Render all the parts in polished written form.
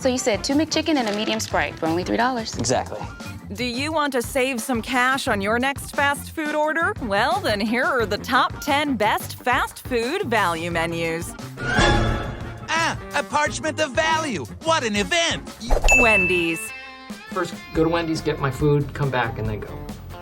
So you said 2 McChicken and a medium Sprite for only $3. Exactly. Do you want to save some cash on your next fast food order? Well, then here are the top 10 best fast food value menus. Ah, a parchment of value. What an event. Wendy's. First, go to Wendy's, get my food, come back, and then go.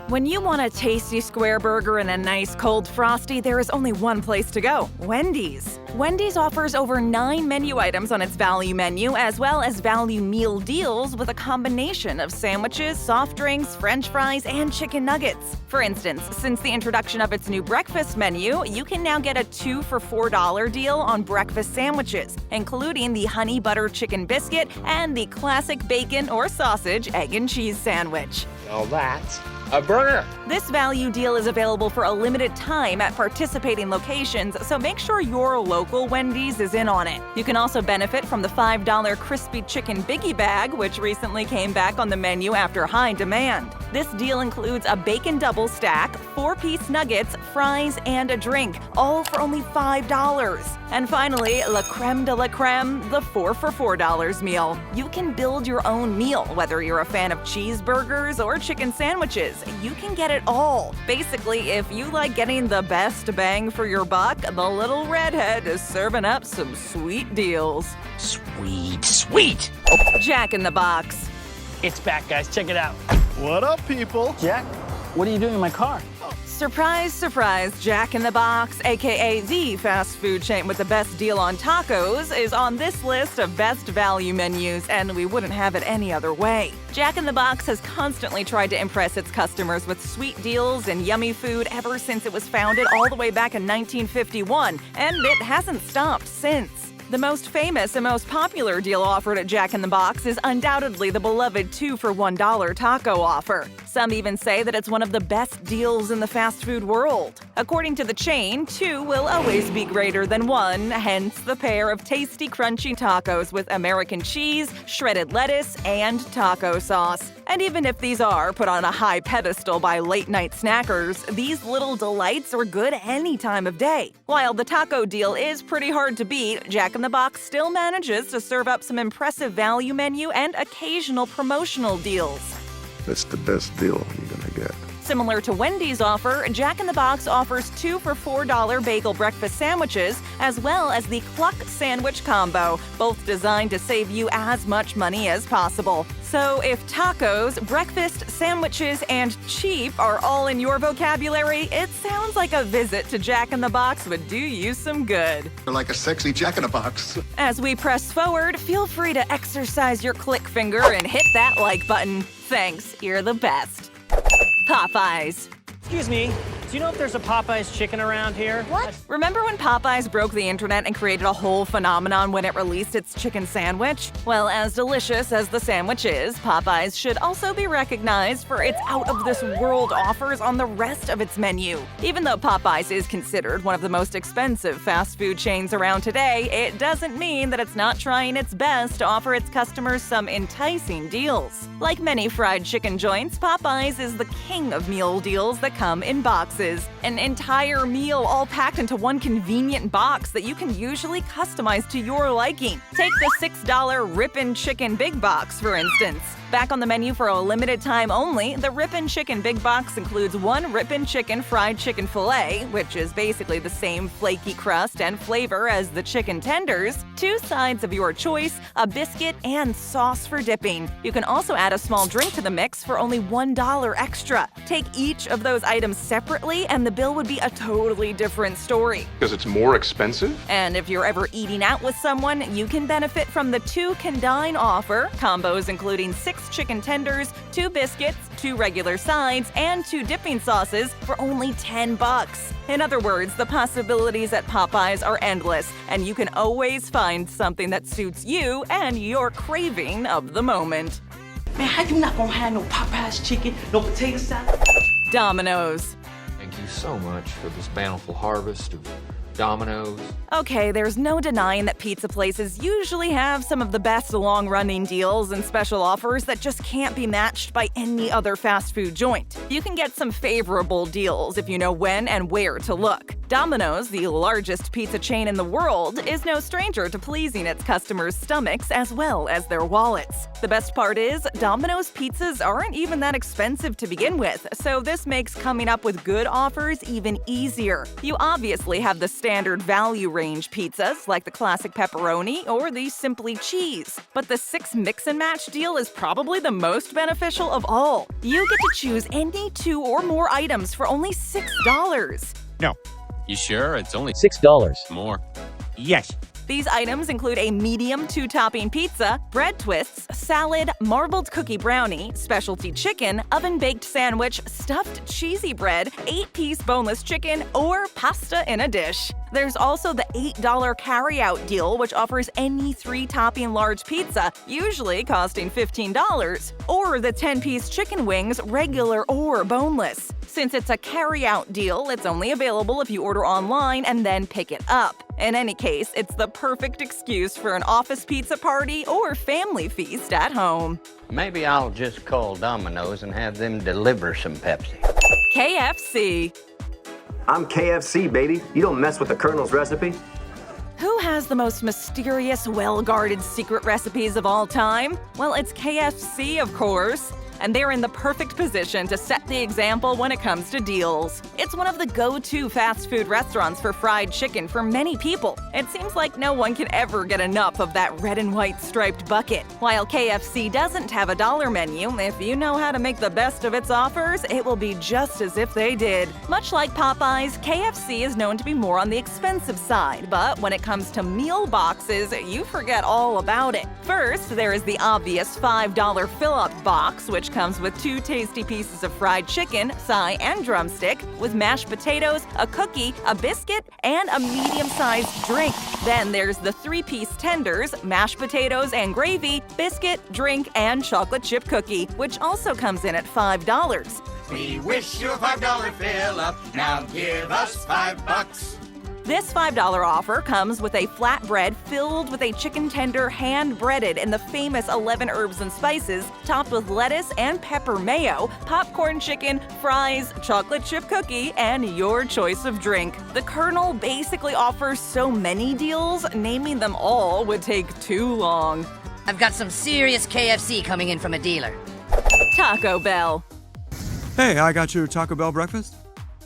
When you want a tasty square burger and a nice cold Frosty, there is only one place to go: Wendy's. Wendy's offers over 9 menu items on its value menu, as well as value meal deals with a combination of sandwiches, soft drinks, french fries, and chicken nuggets. For instance, since the introduction of its new breakfast menu, you can now get a 2 for $4 deal on breakfast sandwiches, including the honey butter chicken biscuit and the classic bacon or sausage egg and cheese sandwich. Now that's a burger. This value deal is available for a limited time at participating locations, so make sure your local Wendy's is in on it. You can also benefit from the $5 crispy chicken biggie bag, which recently came back on the menu after high demand. This deal includes a bacon double stack, 4-piece nuggets, fries, and a drink, all for only $5. And finally, la creme de la creme, the 4 for $4 meal. You can build your own meal, whether you're a fan of cheeseburgers or chicken sandwiches. You can get it all. Basically, if you like getting the best bang for your buck, the little redhead is serving up some sweet deals. Sweet, sweet. Jack in the Box. It's back, guys. Check it out. What up, people? Jack, what are you doing in my car? Surprise, surprise, Jack in the Box, aka the fast food chain with the best deal on tacos, is on this list of best value menus, and we wouldn't have it any other way. Jack in the Box has constantly tried to impress its customers with sweet deals and yummy food ever since it was founded all the way back in 1951, and it hasn't stopped since. The most famous and most popular deal offered at Jack in the Box is undoubtedly the beloved 2 for $1 taco offer. Some even say that it's one of the best deals in the fast food world. According to the chain, 2 will always be greater than 1, hence the pair of tasty, crunchy tacos with American cheese, shredded lettuce, and taco sauce. And even if these are put on a high pedestal by late-night snackers, these little delights are good any time of day. While the taco deal is pretty hard to beat, Jack in the Box still manages to serve up some impressive value menu and occasional promotional deals. That's the best deal you're gonna get. Similar to Wendy's offer, Jack in the Box offers 2 for $4 bagel breakfast sandwiches, as well as the Cluck Sandwich Combo, both designed to save you as much money as possible. So if tacos, breakfast, sandwiches, and cheap are all in your vocabulary, it sounds like a visit to Jack in the Box would do you some good. You're like a sexy Jack in the Box. As we press forward, feel free to exercise your click finger and hit that like button. Thanks, you're the best. Popeyes. Excuse me, do you know if there's a Popeyes chicken around here? What? Remember when Popeyes broke the internet and created a whole phenomenon when it released its chicken sandwich? Well, as delicious as the sandwich is, Popeyes should also be recognized for its out-of-this-world offers on the rest of its menu. Even though Popeyes is considered one of the most expensive fast food chains around today, it doesn't mean that it's not trying its best to offer its customers some enticing deals. Like many fried chicken joints, Popeyes is the king of meal deals that come in boxes. An entire meal all packed into one convenient box that you can usually customize to your liking. Take the $6 Rippin' Chicken Big Box, for instance. Back on the menu for a limited time only, the Rippin' Chicken Big Box includes 1 Rippin' Chicken fried chicken fillet, which is basically the same flaky crust and flavor as the chicken tenders, 2 sides of your choice, a biscuit, and sauce for dipping. You can also add a small drink to the mix for only $1 extra. Take each of those items separately and the bill would be a totally different story. Because it's more expensive? And if you're ever eating out with someone, you can benefit from the 2 Can Dine offer, combos including 6 chicken tenders, 2 biscuits, 2 regular sides, and 2 dipping sauces for only $10. In other words, the possibilities at Popeyes are endless, and you can always find something that suits you and your craving of the moment. Man, how you not gonna have no Popeyes chicken, no potato salad? Domino's. Thank you so much for this bountiful harvest of Domino's. Okay, there's no denying that pizza places usually have some of the best long-running deals and special offers that just can't be matched by any other fast food joint. You can get some favorable deals if you know when and where to look. Domino's, the largest pizza chain in the world, is no stranger to pleasing its customers' stomachs as well as their wallets. The best part is, Domino's pizzas aren't even that expensive to begin with, so this makes coming up with good offers even easier. You obviously have the standard value range pizzas like the classic pepperoni or the simply cheese, but the 6 mix and match deal is probably the most beneficial of all. You get to choose any 2 or more items for only $6. No. You sure? It's only $6 more. Yes. These items include a medium 2-topping pizza, bread twists, salad, marbled cookie brownie, specialty chicken, oven-baked sandwich, stuffed cheesy bread, 8-piece boneless chicken, or pasta in a dish. There's also the $8 carry-out deal, which offers any 3-topping large pizza, usually costing $15, or the 10-piece chicken wings, regular or boneless. Since it's a carry-out deal, it's only available if you order online and then pick it up. In any case, it's the perfect excuse for an office pizza party or family feast at home. Maybe I'll just call Domino's and have them deliver some Pepsi. KFC. I'm KFC, baby. You don't mess with the Colonel's recipe. Who has the most mysterious, well-guarded secret recipes of all time? Well, it's KFC, of course. And they're in the perfect position to set the example when it comes to deals. It's one of the go-to fast food restaurants for fried chicken for many people. It seems like no one can ever get enough of that red and white striped bucket. While KFC doesn't have a dollar menu, if you know how to make the best of its offers, it will be just as if they did. Much like Popeyes, KFC is known to be more on the expensive side, but when it comes to meal boxes, you forget all about it. First, there is the obvious $5 fill-up box, which comes with 2 tasty pieces of fried chicken, thigh and drumstick, with mashed potatoes, a cookie, a biscuit, and a medium-sized drink. Then there's the 3-piece tenders, mashed potatoes and gravy, biscuit, drink, and chocolate chip cookie, which also comes in at $5. We wish you a $5 fill up. Now give us $5. This $5 offer comes with a flatbread filled with a chicken tender hand-breaded in the famous 11 herbs and spices, topped with lettuce and pepper mayo, popcorn chicken, fries, chocolate chip cookie, and your choice of drink. The Colonel basically offers so many deals, naming them all would take too long. I've got some serious KFC coming in from a dealer. Taco Bell. Hey, I got your Taco Bell breakfast.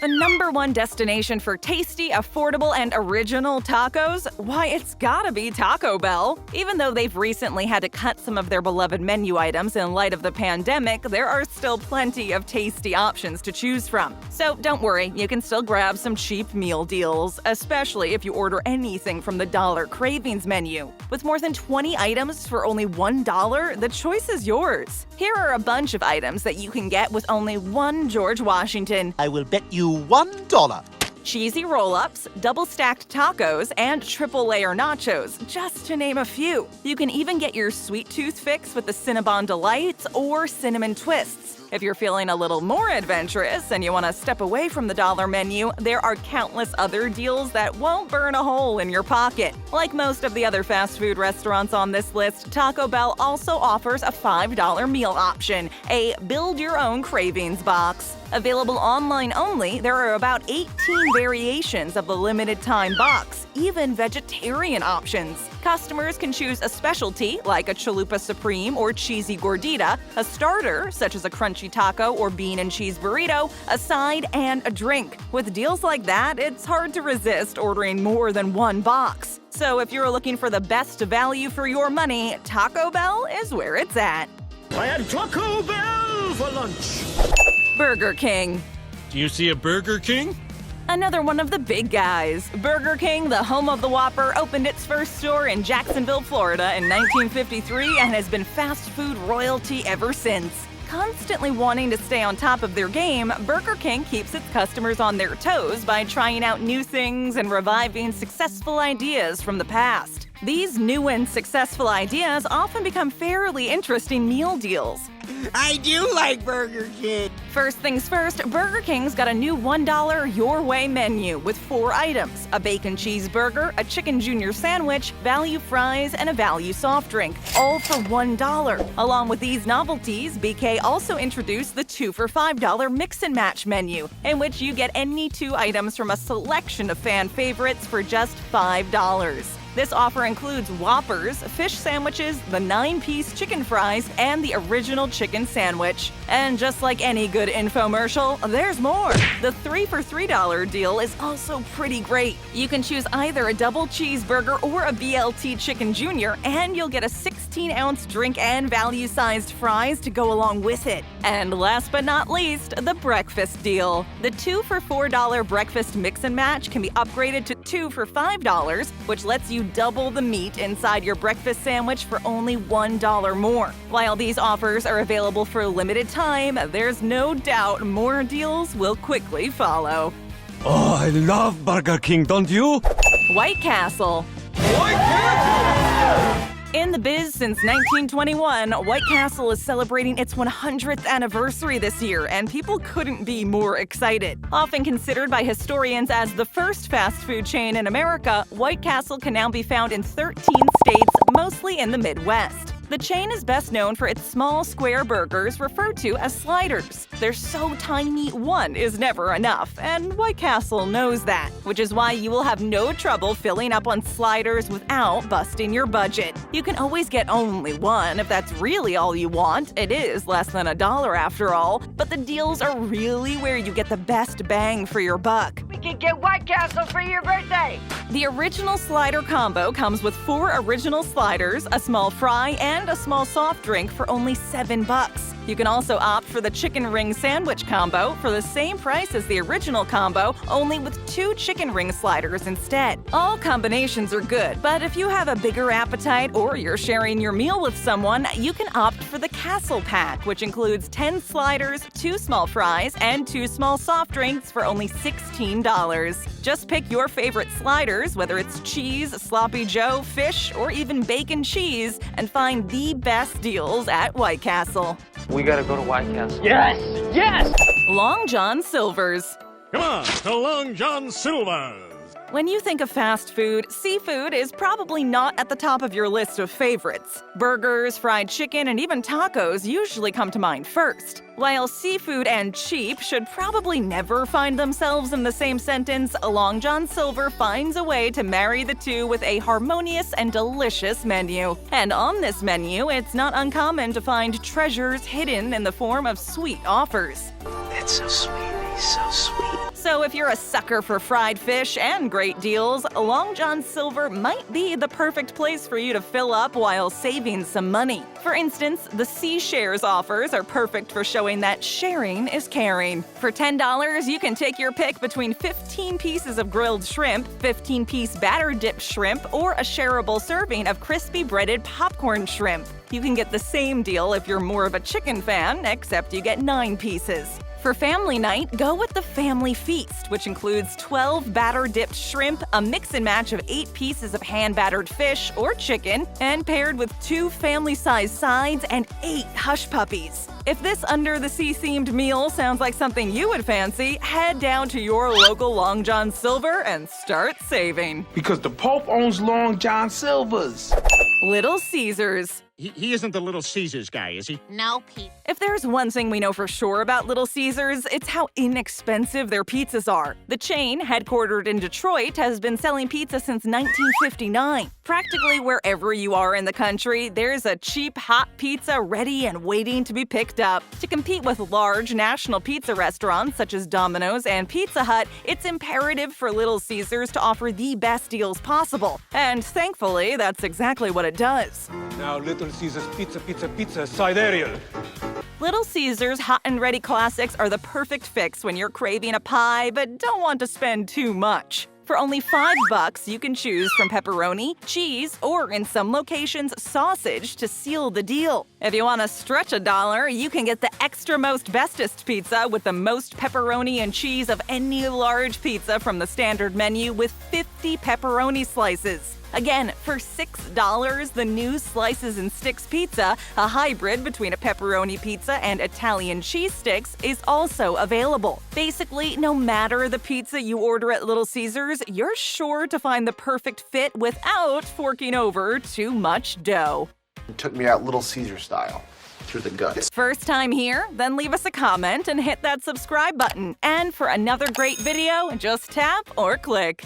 The #1 destination for tasty, affordable, and original tacos? Why, it's gotta be Taco Bell. Even though they've recently had to cut some of their beloved menu items in light of the pandemic, there are still plenty of tasty options to choose from. So don't worry, you can still grab some cheap meal deals, especially if you order anything from the Dollar Cravings menu. With more than 20 items for only $1, the choice is yours. Here are a bunch of items that you can get with only one George Washington. I will bet you $1. Cheesy roll-ups, double-stacked tacos, and triple-layer nachos, just to name a few. You can even get your sweet tooth fix with the Cinnabon Delights or Cinnamon Twists. If you're feeling a little more adventurous and you want to step away from the dollar menu, there are countless other deals that won't burn a hole in your pocket. Like most of the other fast food restaurants on this list, Taco Bell also offers a $5 meal option, a build-your-own cravings box. Available online only, there are about 18 variations of the limited-time box, even vegetarian options. Customers can choose a specialty, like a chalupa supreme or cheesy gordita, a starter, such as a crunchy taco or bean and cheese burrito, a side, and a drink. With deals like that, it's hard to resist ordering more than one box. So if you're looking for the best value for your money, Taco Bell is where it's at. I had Taco Bell for lunch. Burger King. Do you see a Burger King? Another one of the big guys. Burger King, the home of the Whopper, opened its first store in Jacksonville, Florida in 1953 and has been fast food royalty ever since. Constantly wanting to stay on top of their game, Burger King keeps its customers on their toes by trying out new things and reviving successful ideas from the past. These new and successful ideas often become fairly interesting meal deals. I do like Burger King. First things first, Burger King's got a new $1 Your Way menu with 4 items: a bacon cheeseburger, a chicken junior sandwich, value fries, and a value soft drink, all for $1. Along with these novelties, BK also introduced the 2 for $5 mix and match menu, in which you get any 2 items from a selection of fan favorites for just $5. This offer includes Whoppers, fish sandwiches, the 9-piece chicken fries, and the original chicken sandwich. And just like any good infomercial, there's more. The 3 for $3 deal is also pretty great. You can choose either a double cheeseburger or a BLT chicken junior, and you'll get a 16-ounce drink and value-sized fries to go along with it. And last but not least, the breakfast deal. The 2 for $4 breakfast mix and match can be upgraded to 2 for $5, which lets you double the meat inside your breakfast sandwich for only $1 more. While these offers are available for a limited time, there's no doubt more deals will quickly follow. Oh, I love Burger King, don't you? White Castle. In the biz since 1921, White Castle is celebrating its 100th anniversary this year, and people couldn't be more excited. Often considered by historians as the first fast food chain in America, White Castle can now be found in 13 states, mostly in the Midwest. The chain is best known for its small square burgers referred to as sliders. They're so tiny, one is never enough, and White Castle knows that, which is why you will have no trouble filling up on sliders without busting your budget. You can always get only one if that's really all you want. It is less than $1 after all, but the deals are really where you get the best bang for your buck. We can get White Castle for your birthday. The original slider combo comes with 4 original sliders, a small fry, and a small soft drink for only $7. You can also opt for the chicken ring sandwich combo for the same price as the original combo, only with 2 chicken ring sliders instead. All combinations are good, but if you have a bigger appetite or you're sharing your meal with someone, you can opt for the Castle Pack, which includes 10 sliders, 2 small fries, and 2 small soft drinks for only $16. Just pick your favorite sliders, whether it's cheese, sloppy joe, fish, or even bacon cheese, and find the best deals at White Castle. We gotta go to White Castle. Yes! Yes! Long John Silver's. Come on, to Long John Silver's. When you think of fast food, seafood is probably not at the top of your list of favorites. Burgers, fried chicken, and even tacos usually come to mind first. While seafood and cheap should probably never find themselves in the same sentence, Long John Silver finds a way to marry the two with a harmonious and delicious menu. And on this menu, it's not uncommon to find treasures hidden in the form of sweet offers. That's so sweet. He's so sweet. So if you're a sucker for fried fish and great deals, Long John Silver might be the perfect place for you to fill up while saving some money. For instance, the Sea Shares offers are perfect for showing that sharing is caring. For $10, you can take your pick between 15 pieces of grilled shrimp, 15-piece batter-dipped shrimp, or a shareable serving of crispy breaded popcorn shrimp. You can get the same deal if you're more of a chicken fan, except you get 9 pieces. For family night, go with the Family Feast, which includes 12 batter-dipped shrimp, a mix and match of 8 pieces of hand-battered fish or chicken, and paired with 2 family-sized sides and 8 hush puppies. If this under-the-sea-themed meal sounds like something you would fancy, head down to your local Long John Silver and start saving. Because the Pope owns Long John Silver's. Little Caesars. He isn't the Little Caesars guy, is he? No, Pete. If there's one thing we know for sure about Little Caesars, it's how inexpensive their pizzas are. The chain, headquartered in Detroit, has been selling pizza since 1959. Practically wherever you are in the country, there's a cheap, hot pizza ready and waiting to be picked up. To compete with large national pizza restaurants such as Domino's and Pizza Hut, it's imperative for Little Caesars to offer the best deals possible. And thankfully, that's exactly what it does. Now, Little Caesars pizza, sidereal. Little Caesars hot and ready classics are the perfect fix when you're craving a pie but don't want to spend too much. For only $5, you can choose from pepperoni, cheese, or in some locations, sausage to seal the deal. If you want to stretch $1, you can get the extra most bestest pizza with the most pepperoni and cheese of any large pizza from the standard menu with 50 pepperoni slices. Again, for $6, the new Slices and Sticks pizza, a hybrid between a pepperoni pizza and Italian cheese sticks, is also available. Basically, no matter the pizza you order at Little Caesars, you're sure to find the perfect fit without forking over too much dough. It took me out Little Caesar style, through the guts. First time here? Then leave us a comment and hit that subscribe button. And for another great video, just tap or click.